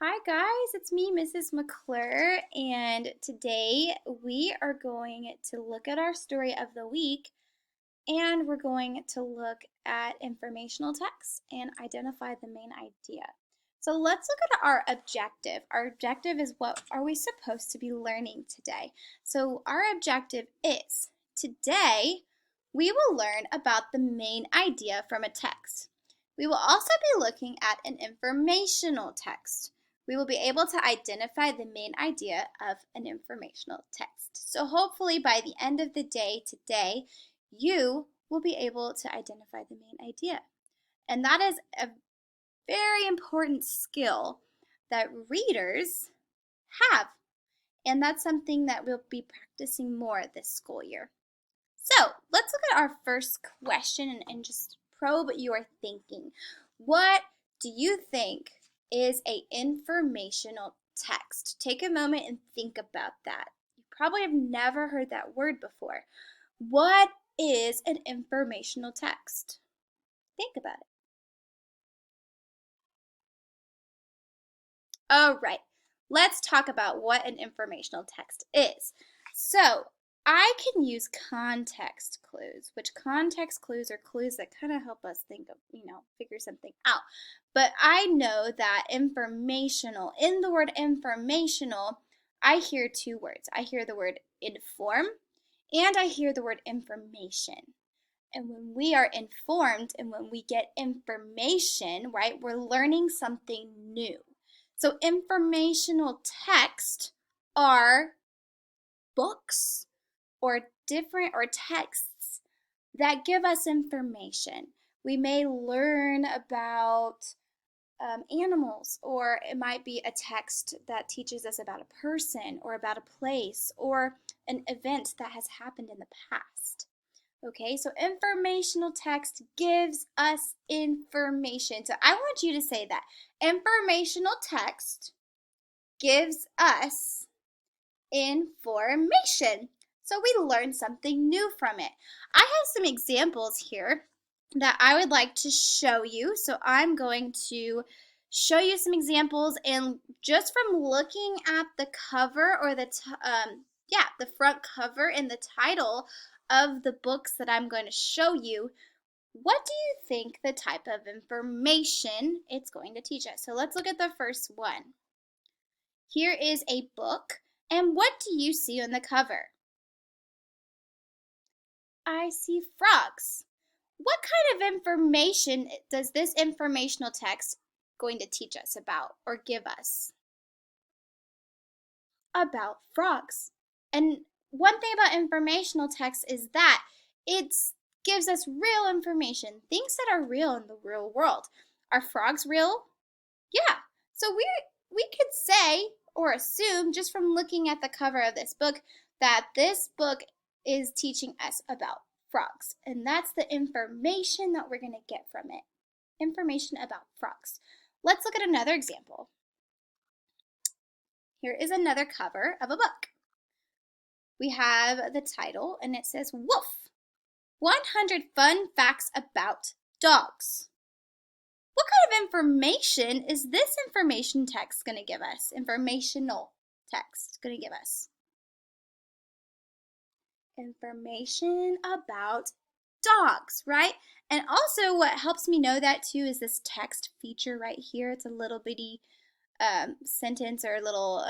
Hi guys, it's me, Mrs. McClure, and today we are going to look at our story of the week and we're going to look at informational text and identify the main idea. So let's look at our objective. Our objective is what are we supposed to be learning today? So our objective is today we will learn about the main idea from a text. We will also be looking at an informational text. We will be able to identify the main idea of an informational text. So hopefully by the end of the day today, you will be able to identify the main idea. And that is a very important skill that readers have. And that's something that we'll be practicing more this school year. So let's look at our first question and just probe your thinking. What do you think is an informational text? Take a moment and think about that. You probably have never heard that word before. What is an informational text? Think about it. All right, let's talk about what an informational text is. So I can use context clues, which context clues are clues that kind of help us think of, figure something out. But I know that informational, in the word informational, I hear two words. I hear the word inform and I hear the word information. And when we are informed and when we get information, right, we're learning something new. So informational text are books or texts that give us information. We may learn about animals, or it might be a text that teaches us about a person or about a place or an event that has happened in the past. Okay, so informational text gives us information. So I want you to say that. Informational text gives us information. So we learn something new from it. I have some examples here that I would like to show you. So I'm going to show you some examples, and just from looking at the cover or the front cover and the title of the books that I'm going to show you, what do you think the type of information it's going to teach us? So let's look at the first one. Here is a book, and what do you see on the cover? I see frogs. What kind of information does this informational text going to teach us about or give us? About frogs. And one thing about informational text is that it gives us real information, things that are real in the real world. Are frogs real? Yeah. So we could say or assume just from looking at the cover of this book that this book is teaching us about frogs. And that's the information that we're going to get from it. Information about frogs. Let's look at another example. Here is another cover of a book. We have the title and it says Woof, 100 Fun Facts About Dogs. What kind of information is this information text going to give us? Informational text going to give us information about dogs, right? And also what helps me know that too is this text feature right here. It's a little bitty sentence or a little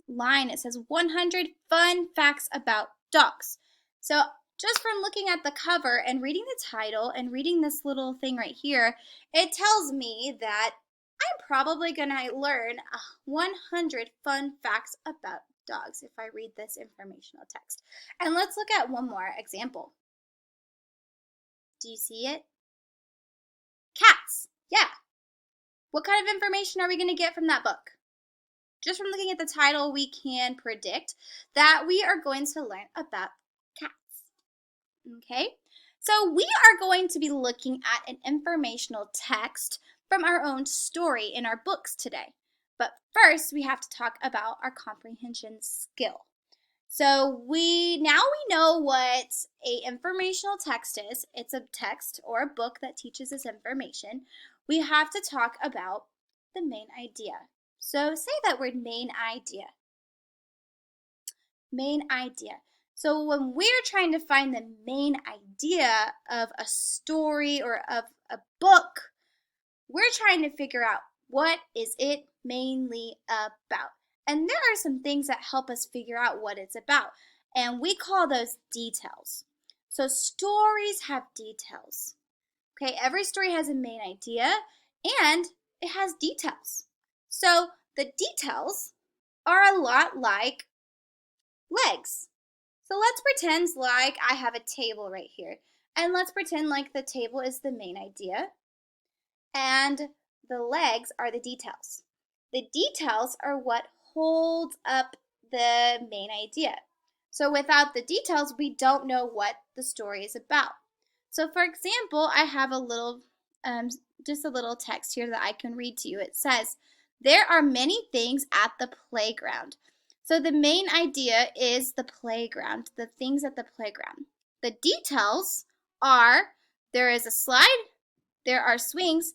line. It says 100 fun facts about dogs. So just from looking at the cover and reading the title and reading this little thing right here, it tells me that I'm probably going to learn 100 fun facts about dogs if I read this informational text. And let's look at one more example. Do you see it? Cats. Yeah. What kind of information are we going to get from that book? Just from looking at the title, we can predict that we are going to learn about cats. Okay? So we are going to be looking at an informational text from our own story in our books today. But first, we have to talk about our comprehension skill. So now we know what an informational text is. It's a text or a book that teaches us information. We have to talk about the main idea. So say that word main idea. Main idea. So when we're trying to find the main idea of a story or of a book, we're trying to figure out what is it mainly about. And there are some things that help us figure out what it's about. And we call those details. So stories have details. Okay, every story has a main idea and it has details. So the details are a lot like legs. So let's pretend like I have a table right here. And let's pretend like the table is the main idea and the legs are the details. The details are what holds up the main idea. So without the details, we don't know what the story is about. So for example, I have a little, just a little text here that I can read to you. It says, there are many things at the playground. So the main idea is the playground, the things at the playground. The details are there is a slide, there are swings,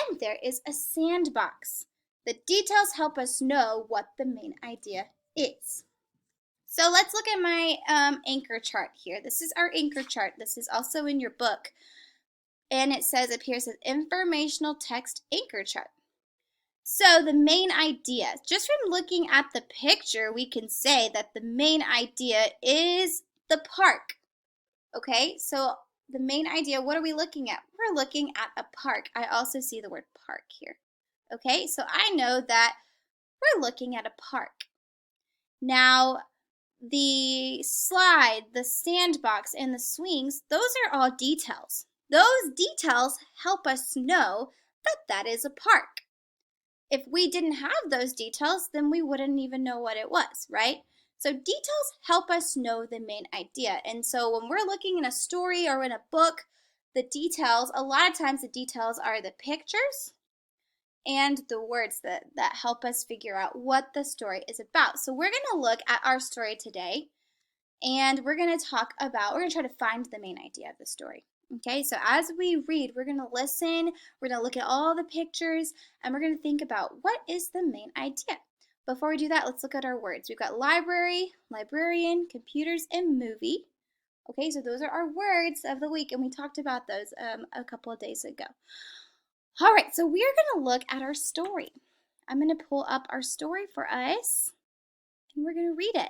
and there is a sandbox. The details help us know what the main idea is. So let's look at my anchor chart here. This is our anchor chart. This is also in your book. And it says up here, it says informational text anchor chart. So the main idea, just from looking at the picture, we can say that the main idea is the park. Okay, so the main idea, what are we looking at? We're looking at a park. I also see the word park here. Okay, so I know that we're looking at a park. Now, the slide, the sandbox, and the swings, those are all details. Those details help us know that that is a park. If we didn't have those details, then we wouldn't even know what it was, right? So details help us know the main idea. And so when we're looking in a story or in a book, the details, a lot of times the details are the pictures and the words that help us figure out what the story is about. So we're going to look at our story today and we're going to try to find the main idea of the story. Okay, so as we read, we're going to listen, we're going to look at all the pictures, and we're going to think about what is the main idea. Before we do that, let's look at our words. We've got library, librarian, computers, and movie. Okay, so those are our words of the week, and we talked about those a couple of days ago. All right, so we're going to look at our story. I'm going to pull up our story for us, and we're going to read it.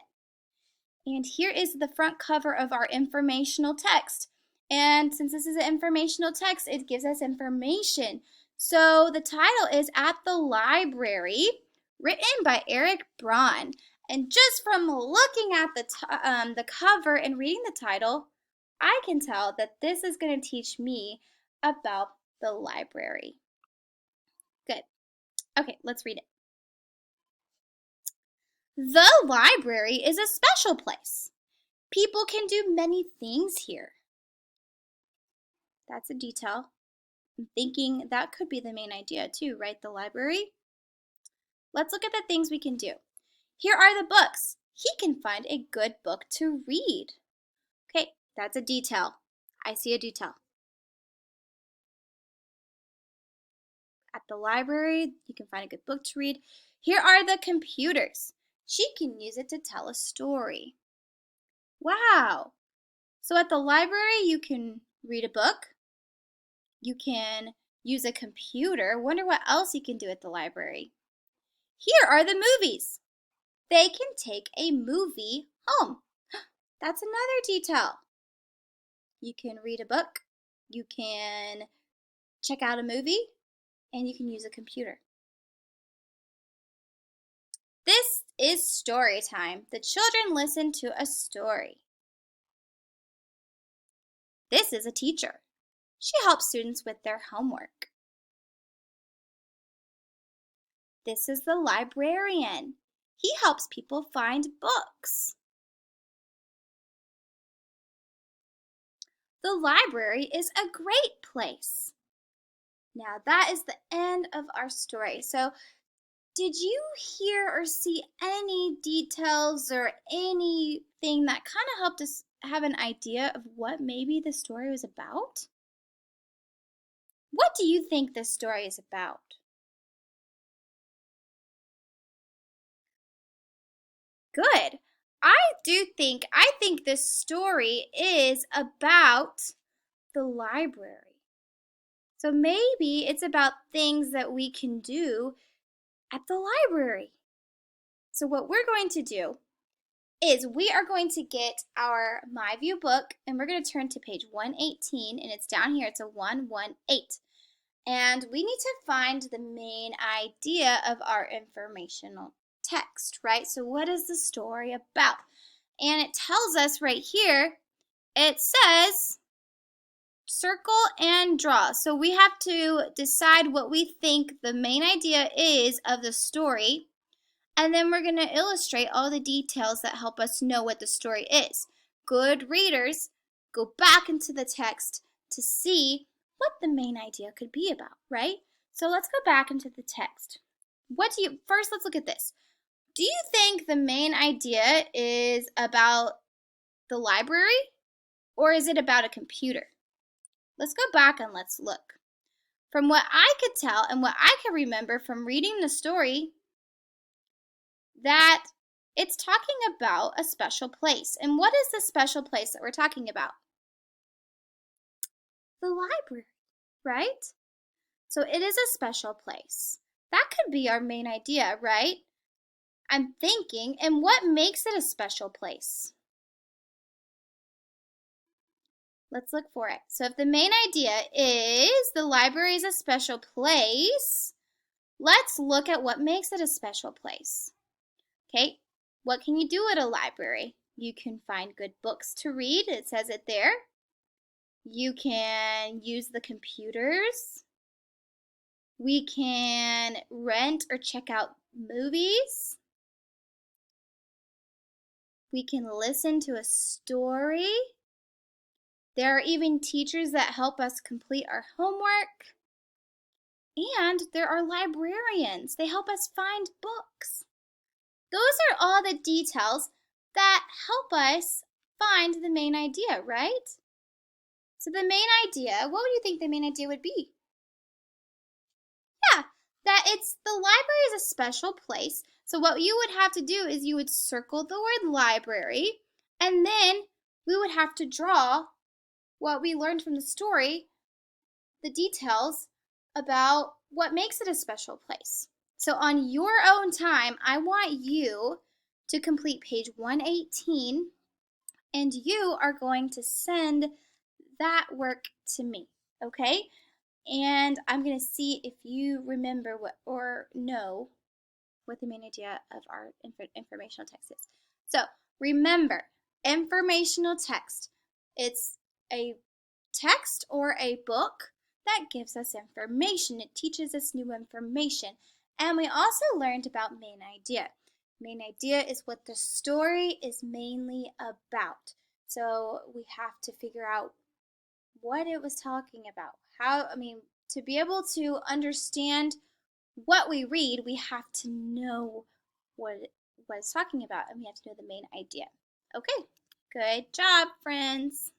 And here is the front cover of our informational text. And since this is an informational text, it gives us information. So the title is At the Library, written by Eric Braun. And just from looking at the cover and reading the title, I can tell that this is going to teach me about the library. Good. Okay, let's read it. The library is a special place. People can do many things here. That's a detail. I'm thinking that could be the main idea too, right? The library. Let's look at the things we can do. Here are the books. He can find a good book to read. Okay, that's a detail. I see a detail. At the library, you can find a good book to read. Here are the computers. She can use it to tell a story. Wow. So at the library, you can read a book. You can use a computer. Wonder what else you can do at the library. Here are the movies. They can take a movie home. That's another detail. You can read a book, you can check out a movie, and you can use a computer. This is story time. The children listen to a story. This is a teacher. She helps students with their homework. This is the librarian. He helps people find books. The library is a great place. Now that is the end of our story. So did you hear or see any details or anything that kind of helped us have an idea of what maybe the story was about? What do you think this story is about? Good. I think this story is about the library. So maybe it's about things that we can do at the library. So what we're going to do is we are going to get our My View book and we're going to turn to page 118 and it's down here. It's a 118. And we need to find the main idea of our informational text, right? So what is the story about? And it tells us right here, it says circle and draw. So we have to decide what we think the main idea is of the story. And then we're going to illustrate all the details that help us know what the story is. Good readers go back into the text to see what the main idea could be about, right? So let's go back into the text. First, let's look at this. Do you think the main idea is about the library or is it about a computer? Let's go back and let's look. From what I could tell and what I can remember from reading the story, that it's talking about a special place. And what is the special place that we're talking about? The library, right? So it is a special place. That could be our main idea, right? I'm thinking, and what makes it a special place? Let's look for it. So if the main idea is the library is a special place, let's look at what makes it a special place. Okay, what can you do at a library? You can find good books to read. It says it there. You can use the computers. We can rent or check out movies. We can listen to a story. There are even teachers that help us complete our homework. And there are librarians. They help us find books. Those are all the details that help us find the main idea, right? So the main idea, what would you think the main idea would be? Yeah, that the library is a special place. So what you would have to do is you would circle the word library, and then we would have to draw what we learned from the story, the details about what makes it a special place. So on your own time, I want you to complete page 118, and you are going to send that work to me, okay? And I'm going to see if you remember what or know what the main idea of our informational text is. So remember, informational text, it's a text or a book that gives us information. It teaches us new information. And we also learned about main idea. Main idea is what the story is mainly about. So we have to figure out what it was talking about. To be able to understand what we read, we have to know what it's talking about, and we have to know the main idea. Okay, good job, friends.